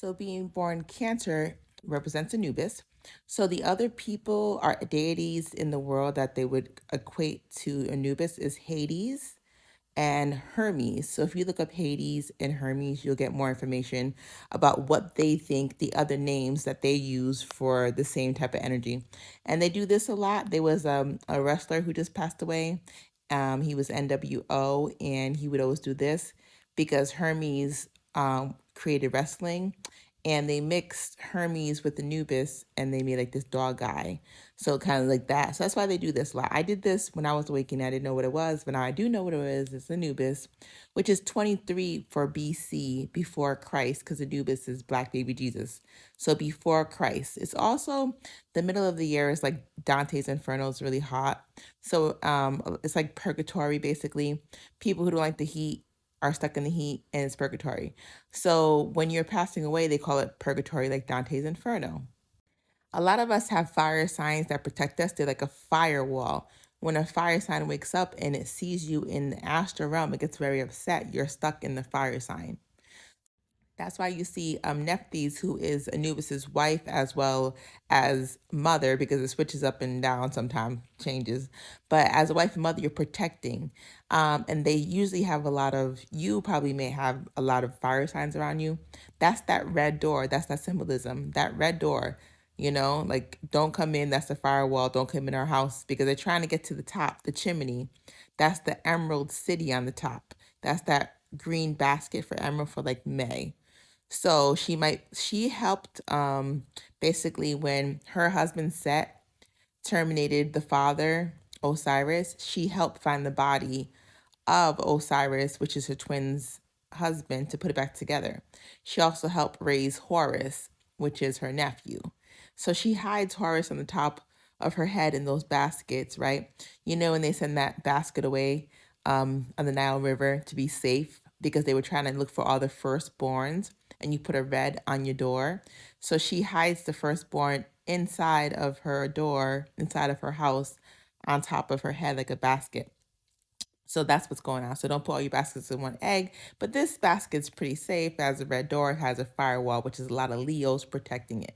So being born Cancer represents Anubis. So the other people are deities in the world that they would equate to Anubis is Hades and Hermes. So if you look up Hades and Hermes, you'll get more information about what they think the other names that they use for the same type of energy. And they do this a lot. There was a wrestler who just passed away. He was NWO, and he would always do this because Hermes created wrestling, and they mixed Hermes with Anubis, and they made like this dog guy. So kind of like that. So that's why they do this a lot. I did this when I was awakening. I didn't know what it was, but now I do know what it is. It's Anubis, which is 23 for BC, before Christ, because Anubis is Black baby Jesus. So before Christ. It's also the middle of the year is like Dante's Inferno is really hot. So it's like purgatory basically. People who don't like the heat are stuck in the heat, and it's purgatory. So when you're passing away, they call it purgatory, like Dante's Inferno. A lot of us have fire signs that protect us. They're like a firewall. When a fire sign wakes up and it sees you in the astral realm, it gets very upset. You're stuck in the fire sign. That's why you see Nephthys, who is Anubis's wife as well as mother, because it switches up and down sometimes, changes. But as a wife and mother, you're protecting. And they usually have a lot of, you probably may have a lot of fire signs around you. That's that red door. That's that symbolism. That red door, like don't come in. That's the firewall. Don't come in our house, because they're trying to get to the top, the chimney. That's the Emerald City on the top. That's that green basket for emerald for like May. So she helped basically when her husband Set terminated the father Osiris, she helped find the body of Osiris, which is her twin's husband, to put it back together. She also helped raise Horus, which is her nephew. So she hides Horus on the top of her head in those baskets, right? And they send that basket away on the Nile River to be safe, because they were trying to look for all the firstborns, and you put a red on your door. So she hides the firstborn inside of her door, inside of her house, on top of her head like a basket. So that's what's going on. So don't put all your baskets in one egg. But this basket's pretty safe. It has a red door. It has a firewall, which is a lot of Leos protecting it.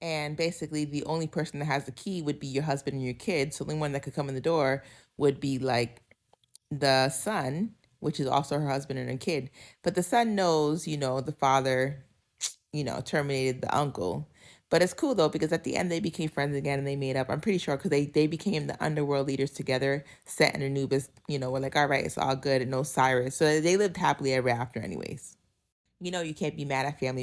And basically, the only person that has the key would be your husband and your kids. So the only one that could come in the door would be like the son, which is also her husband and her kid. But the son knows, the father, terminated the uncle. But it's cool though, because at the end they became friends again and they made up. I'm pretty sure, because they became the underworld leaders together. Set and Anubis, were like, all right, it's all good, and Osiris. So they lived happily ever after, anyways. You can't be mad at family